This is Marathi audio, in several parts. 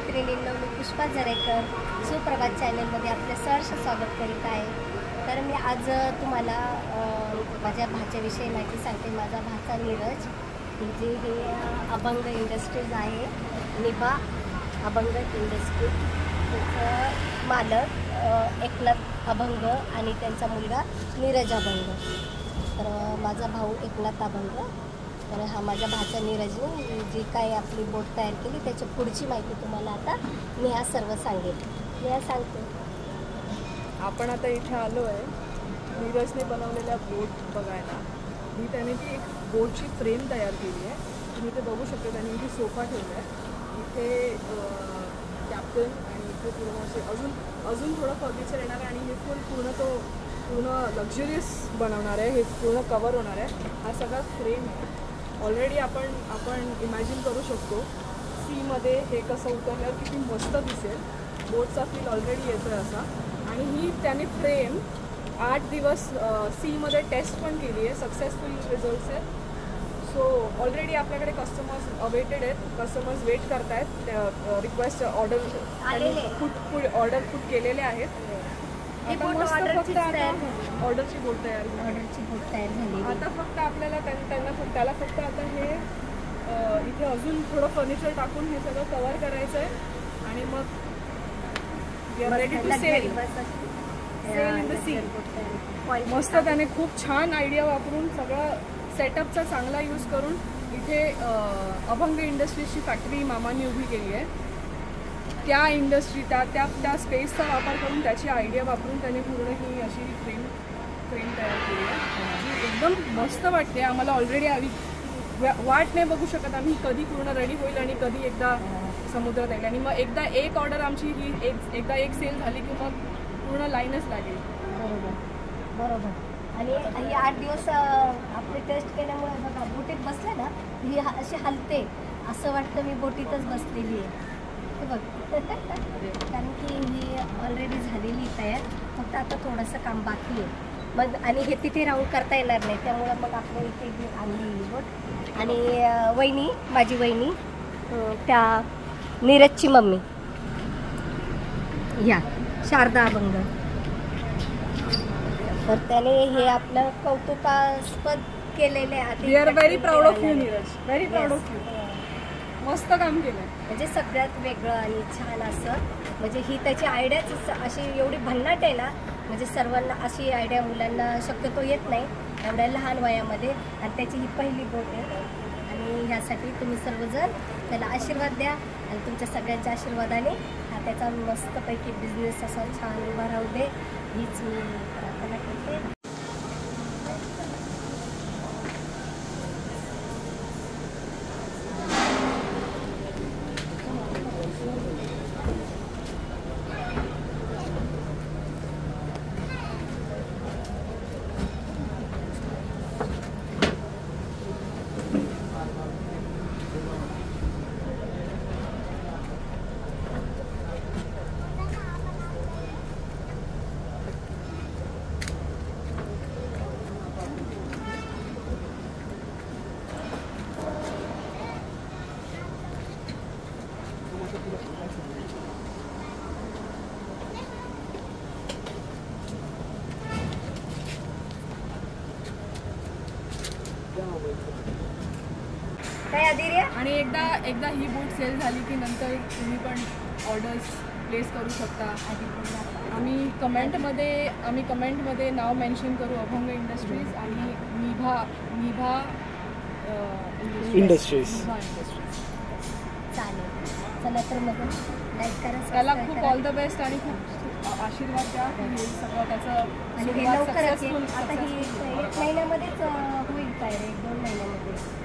मैत्रिणींनो, मी पुष्पा जरेकर सुप्रभात चॅनलमध्ये आपलं सहर्ष स्वागत करीत आहे. तर मी आज तुम्हाला माझ्या भाच्याविषयी माहिती सांगते. माझा भाचा नीरज जे हे अभंग इंडस्ट्रीज आहे, निभा अभंग इंडस्ट्री, त्याचं मालक एकनाथ अभंग आणि त्यांचा मुलगा नीरज अभंग. तर माझा भाऊ एकनाथ अभंग. तर हा माझ्या भाचा नीरजने जी काय आपली बोट तयार केली त्याची पुढची माहिती तुम्हाला आता मी ह्या सर्व सांगेल. मी सांगते. आपण आता इथे आलो आहे नीरजने बनवलेल्या बोट बघायला. त्याने ती एक बोटची फ्रेम तयार केली आहे. तुम्ही ते बघू शकता. त्यांनी इथे सोफा ठेवला आहे, इथे कॅप्टन आणि इथे पूर्ण असे अजून थोडं फर्निचर येणार आहे आणि हे पूर्ण लक्झरियस बनवणार आहे. हे पूर्ण कवर होणार आहे. हा सगळा फ्रेम आहे. ऑलरेडी आपण इमॅजिन करू शकतो सीमध्ये हे कसं उतरल्यावर किती मस्त दिसेल. बोटचा फील ऑलरेडी येतो आहे असा. आणि ही त्याने फ्रेम 8 दिवस सीमध्ये टेस्ट पण केली आहे. सक्सेसफुल रिझल्ट्स आहेत. सो ऑलरेडी आपल्याकडे कस्टमर्स अवेटेड आहेत. कस्टमर्स वेट करत आहेत. रिक्वेस्ट ऑर्डर पुट केलेले आहेत. ऑर्डरची बोट तयार झाली. आता फक्त आपल्याला त्याला फक्त आता हे इथे अजून थोडं फर्निचर टाकून हे सगळं कव्हर करायचं आहे आणि मग ready to sail in the sea. मस्त त्याने खूप छान आयडिया वापरून सगळं सेटअपचा चांगला यूज करून इथे अभंग इंडस्ट्रीजची फॅक्टरी मामांनी उभी केली आहे. त्या इंडस्ट्री त्या स्पेसचा वापर करून त्याची आयडिया वापरून त्याने पूर्ण ही अशी फ्रेम तयार केली आहे. एकदम मस्त वाटते. आम्हाला ऑलरेडी वाट नाही बघू शकत आम्ही कधी पूर्ण रेडी होईल आणि कधी एकदा समुद्रात येईल. आणि मग एकदा एक ऑर्डर आमची ही एकदा एक सेल झाली की मग पूर्ण लाईनच लागेल. बरोबर. आणि ही 8 दिवस आपले टेस्ट केल्यामुळे बघा बोटीत बसले ना, ही अशी हलते असं वाटतं मी बोटीतच बसलेली आहे. बघ कारण की ही ऑलरेडी झालेली तयार. फक्त आता थोडंसं काम बाकी आहे. मग आणि हे तिथे राहून करता येणार नाही, त्यामुळं मग आपल्या इथे आणली बोट. आणि माझी वहिनी त्या नीरजची मम्मी ह्या शारदा अभंग. तर त्याने हे आपलं कौतुकास्पद केलेले आहे. We are very proud of you Neeraj. Very proud of you. मस्त काम केलं. म्हणजे सगळ्यात वेगळं आणि छान असं. म्हणजे ही त्याची आयडियाच अशी एवढी भन्नाट आहे ना. म्हणजे सर्वांना अशी आयडिया मुलांना शक्यतो येत नाही एवढ्या लहान वयामध्ये. आणि त्याची ही पहिली बोट आहे. आणि ह्यासाठी तुम्ही सर्वजण त्याला आशीर्वाद द्या. आणि तुमच्या सगळ्यांच्या आशीर्वादाने हा त्याचा मस्तपैकी बिझनेस असा छान उभा राहू दे हीच मी प्रार्थना करते. आणि एकदा ही बोट सेल झाली की नंतर तुम्ही पण ऑर्डर्स प्लेस करू शकता. आम्ही कमेंटमध्ये नाव मेन्शन करू अभंग इंडस्ट्रीज आणि निभा इंडस्ट्रीज. चालेल. चला तर मग लाईक करा. त्याला खूप ऑल द बेस्ट आणि खूप आशीर्वाद द्या. सगळं त्याचं आणि लवकरच आता ही 1 महिन्यामध्येच होईल तयार. 1-2 महिन्यामध्ये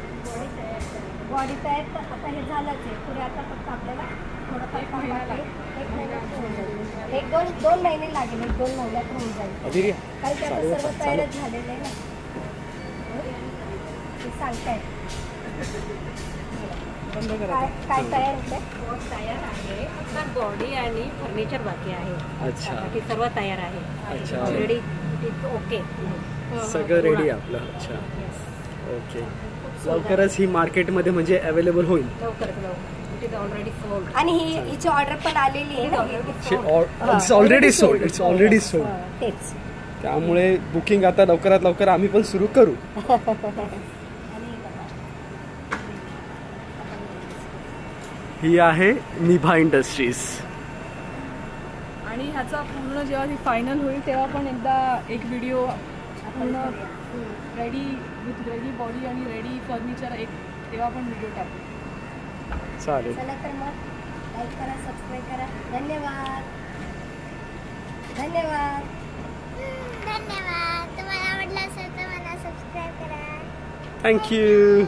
बॉडी तयार. तर आता हे झालंच आहे. पुढे आता फक्त आपल्याला थोडंफार काम लागेल. 1 महिन्यात होऊन जाईल. 1-2 महिने लागेल. 1-2 महिन्यात होऊन जाईल. कारण की आता सर्व तयारच झालेलं आहे ना. ते सांगतायत काय तयार होतं. बोट तयार आहे. फक्त बॉडी आणि फर्निचर बाकी आहे. अच्छा. बाकी सर्व तयार आहे. अच्छा. Already okay. सगळं रेडी आपलं. अच्छा. ओके. लवकरच ही मार्केटमध्ये म्हणजे अवेलेबल होईल. लवकरच. It is already sold. आणि हिची ऑर्डर पण आलेली आहे ना. It's already sold. It's already sold. तेच. त्यामुळे बुकिंग आता लवकरात लवकर आम्ही पण सुरू करू. ही आहे निभा इंडस्ट्रीज. आणि ह्याचा पूर्ण जेव्हा ती फायनल होईल तेव्हा पण एकदा एक व्हिडिओ पूर्ण रेडी विथ रेडी बॉडी आणि रेडी फर्निचर एक तेव्हा पण व्हिडिओ टाकू. चालेल. चला तर मग लाईक करा, सबस्क्राईब करा. धन्यवाद. धन्यवाद. धन्यवाद. तुम्हाला आवडलं असेल तर मला सबस्क्राईब करा. थँक्यू.